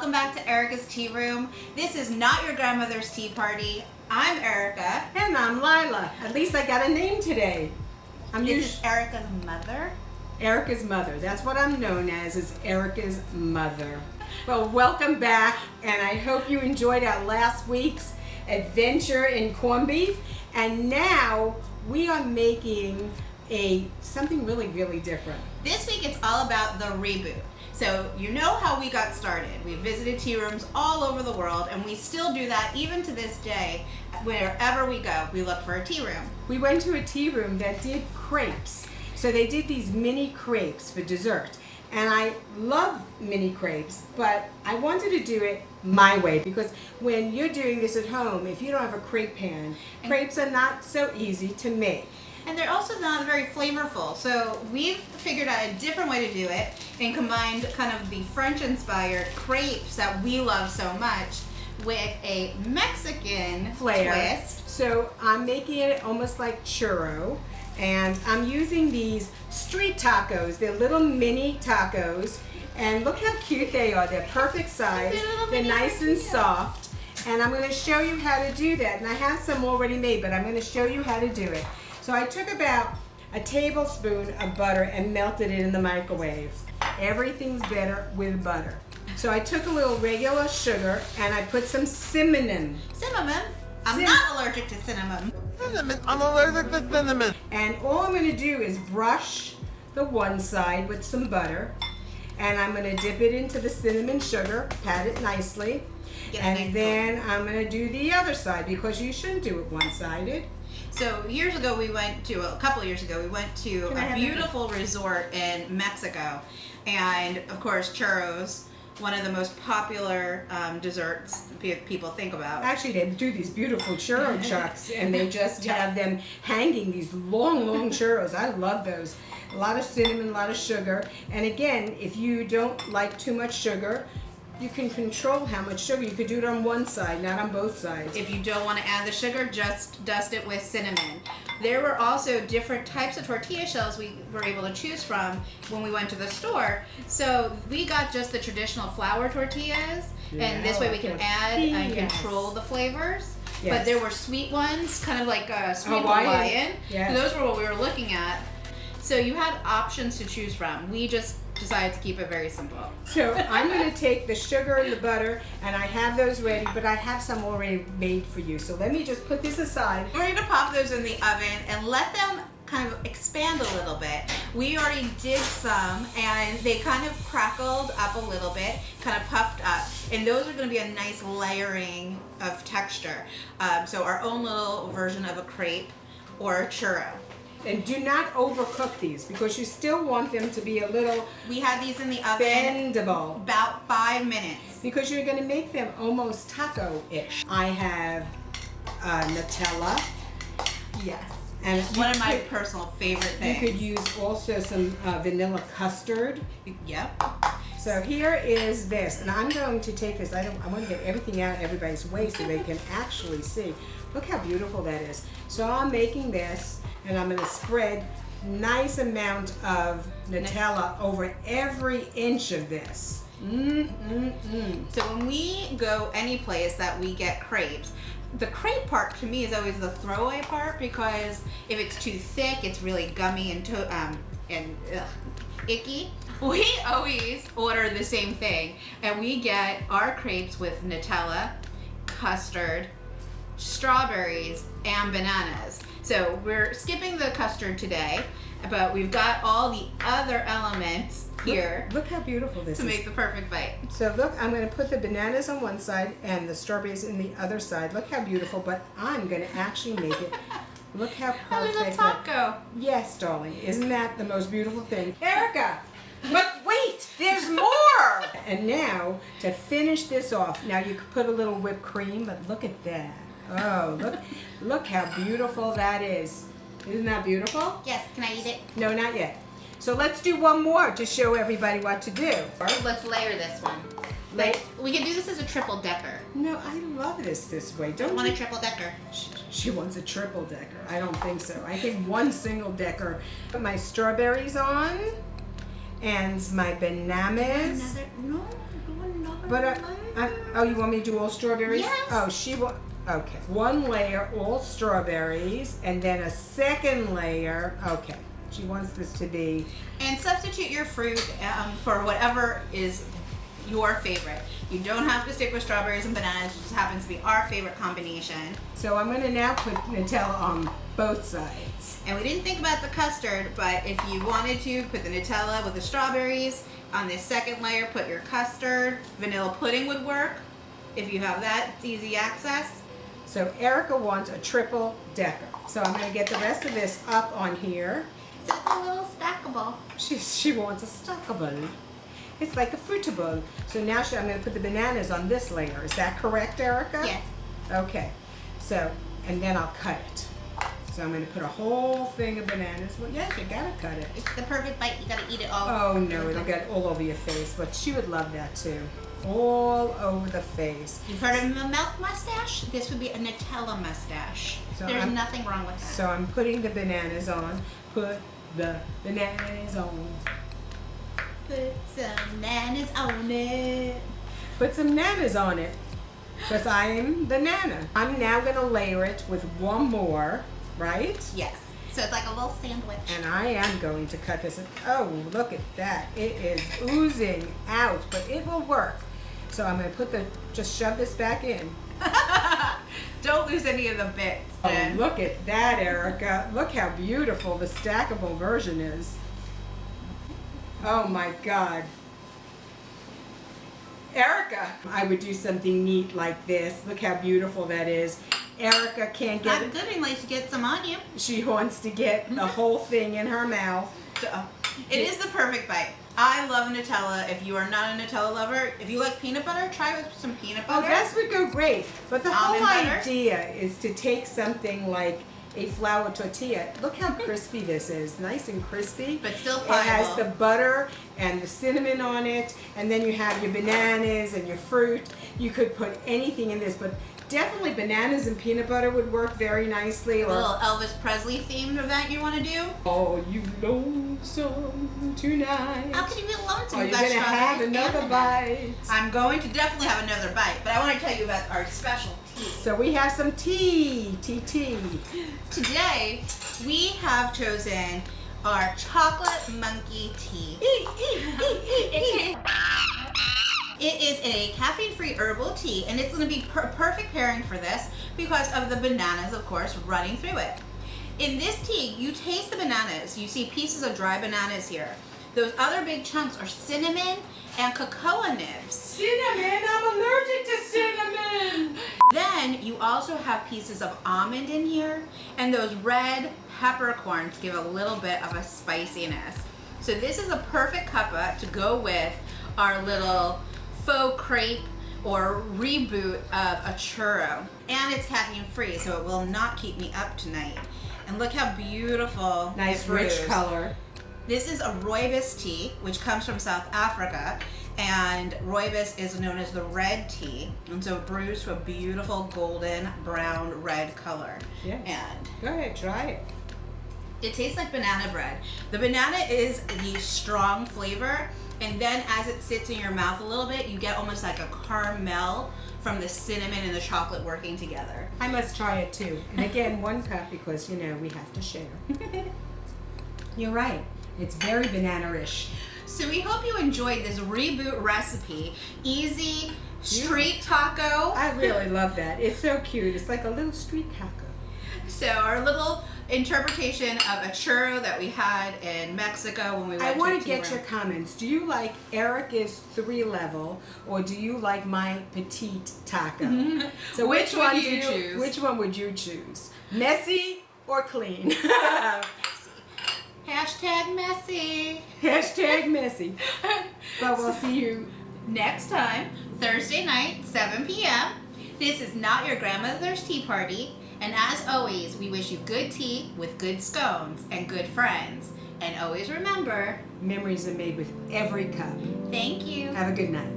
welcome back to Erika's Tea Room. This is not your grandmother's tea party. I'm Erika. And I'm Leila. At least I got a name today. This is Erika's mother. Erika's mother. That's what I'm known as, is Erika's mother. Well, welcome back, and I hope you enjoyed our last week's adventure in corned beef. And now we are making something really, really different. This week it's all about the reboot. So you know how we got started. We visited tea rooms all over the world, and we still do that even to this day. Wherever we go, we look for a tea room. We went to a tea room that did crepes. So they did these mini crepes for dessert. And I love mini crepes, but I wanted to do it my way, because when you're doing this at home, if you don't have a crepe pan, crepes are not so easy to make. And they're also not very flavorful. So we've figured out a different way to do it and combined kind of the French-inspired crepes that we love so much with a Mexican twist. So I'm making it almost like churro, and I'm using these street tacos. They're little mini tacos, and look how cute they are. They're perfect size. They're nice and soft. And I'm going to show you how to do that. And I have some already made, but I'm going to show you how to do it. So I took about a tablespoon of butter and melted it in the microwave. Everything's better with butter. So I took a little regular sugar and I put some cinnamon. Cinnamon? I'm not allergic to cinnamon. Cinnamon? I'm allergic to cinnamon. And all I'm going to do is brush the one side with some butter. And I'm going to dip it into the cinnamon sugar, pat it nicely. And then I'm going to do the other side, because you shouldn't do it one-sided. So a couple of years ago, we went to a beautiful resort in Mexico. And of course, churros, one of the most popular desserts people think about. Actually, they do these beautiful churro chucks, and they just have them hanging, these long, long churros. I love those. A lot of cinnamon, a lot of sugar. And again, if you don't like too much sugar, you can control how much sugar. You could do it on one side, not on both sides. If you don't want to add the sugar, just dust it with cinnamon. There were also different types of tortilla shells we were able to choose from when we went to the store. So we got just the traditional flour tortillas, and this way we can add and control the flavors. But there were sweet ones, kind of like sweet Hawaiian. Those were what we were looking at. So you had options to choose from. We just decided to keep it very simple. So I'm going to take the sugar and the butter, and I have those ready, but I have some already made for you. So let me just put this aside. We're going to pop those in the oven and let them kind of expand a little bit. We already did some, and they kind of crackled up a little bit, kind of puffed up. And those are going to be a nice layering of texture. So our own little version of a crepe or a churro. And do not overcook these, because you still want them to be a little We had these in the oven bendable. About 5 minutes. Because you're going to make them almost taco-ish. I have Nutella. Yes. And one of my personal favorite things. You could use also some vanilla custard. Yep. So here is this, and I'm going to take this. I want to get everything out of everybody's way so they can actually see. Look how beautiful that is. So I'm making this, and I'm going to spread nice amount of Nutella over every inch of this. So when we go any place that we get crepes, the crepe part to me is always the throwaway part, because if it's too thick, it's really gummy and icky. We always order the same thing, and we get our crepes with Nutella, custard, strawberries, and bananas. So we're skipping the custard today, but we've got all the other elements here. Look how beautiful this is. To make the perfect bite. So look, I'm going to put the bananas on one side and the strawberries in the other side. Look how beautiful, but I'm going to actually make it. Look how perfect. A little taco. Yes, darling. Isn't that the most beautiful thing? Erika! But wait, there's more! And now, to finish this off, now you could put a little whipped cream, but look at that. Oh, look how beautiful that is. Isn't that beautiful? Yes, can I eat it? No, not yet. So let's do one more to show everybody what to do. Let's layer this one. We can do this as a triple decker. No, I love this way. Don't you want a triple decker? She wants a triple decker. I don't think so. I think one single decker. Put my strawberries on and my bananas. No, But oh, you want me to do all strawberries? Yes. Oh, okay. One layer, all strawberries, and then a second layer. Okay. She wants this to be. And substitute your fruit for whatever is your favorite. You don't have to stick with strawberries and bananas. It just happens to be our favorite combination. So I'm going to now put Nutella on both sides. And we didn't think about the custard, but if you wanted to, put the Nutella with the strawberries. On this second layer, put your custard. Vanilla pudding would work. If you have that, it's easy access. So Erika wants a triple decker. So I'm going to get the rest of this up on here. So it's a little stackable. She wants a stackable. It's like a fruitable. So now I'm going to put the bananas on this layer. Is that correct, Erika? Yes. Okay. So, and then I'll cut it. So I'm going to put a whole thing of bananas. Well, yes, you got to cut it. It's the perfect bite. You got to eat it all. Oh, no, it'll get all over your face. But she would love that, too. All over the face. You've heard of a milk mustache? This would be a Nutella mustache. So There's nothing wrong with that. So I'm putting the bananas on. Put the bananas on. Put some bananas on it. Put some nanas on it. Because I'm the nana. I'm now going to layer it with one more, right? Yes. So it's like a little sandwich. And I am going to cut this. Oh, look at that. It is oozing out, but it will work. So I'm going to just shove this back in. Don't lose any of the bits. Oh, Then. look at that, Erika. Look how beautiful the stackable version is. Oh my God. Erika, I would do something neat like this. Look how beautiful that is. Erika can't get Not good unless you get some on you. She wants to get the whole thing in her mouth. So, it is the perfect bite. I love Nutella. If you are not a Nutella lover, if you like peanut butter, try with some peanut Oh, butter. that would go great. But the whole Almond butter. idea is to take something like a flour tortilla. Look how crispy this is. Nice and crispy. But still It has pliable. the butter and the cinnamon on it. And then you have your bananas and your fruit. You could put anything in this. But definitely bananas and peanut butter would work very nicely. A little Elvis Presley themed event you want to do? Oh, you lonesome tonight. How can you be lonesome? Are you You've got going to have strawberries and another bananas. bite? I'm going to definitely have another bite, but I want to tell you about our special tea. So we have some tea. Tea. Today, we have chosen our chocolate monkey tea. It is a caffeine-free herbal tea, and it's going to be perfect pairing for this because of the bananas, of course, running through it. In this tea, you taste the bananas. You see pieces of dry bananas here. Those other big chunks are cinnamon and cocoa nibs. Cinnamon? I'm allergic to cinnamon. Then you also have pieces of almond in here, and those red peppercorns give a little bit of a spiciness. So this is a perfect cuppa to go with our little faux crepe or reboot of a churro. And it's caffeine free, so it will not keep me up tonight. And look how beautiful Nice it rich brews. color. This is a rooibos tea, which comes from South Africa, and rooibos is known as the red tea, and so it brews to a beautiful golden brown red color. Yes. And Go ahead, try it. it tastes like banana bread. The banana is the strong flavor, and then as it sits in your mouth a little bit, you get almost like a caramel from the cinnamon and the chocolate working together. I must try it too. And again, 1 cup because, you know, we have to share. You're right. It's very banana-ish. So we hope you enjoyed this reboot recipe. Easy street taco. I really love that. It's so cute. It's like a little street taco. So our little interpretation of a churro that we had in Mexico when we went I to want a to tea get room. your comments. Do you like Erika's 3-level or do you like my petite taco? So Which which one would do you choose? Which one would you choose? Messy or clean? Hashtag messy. Hashtag messy. But we'll see you. Next time, Thursday night, 7 p.m. This is not your grandmother's tea party. And as always, we wish you good tea with good scones and good friends. And always remember, Memories are made with every cup. thank you. Have a good night.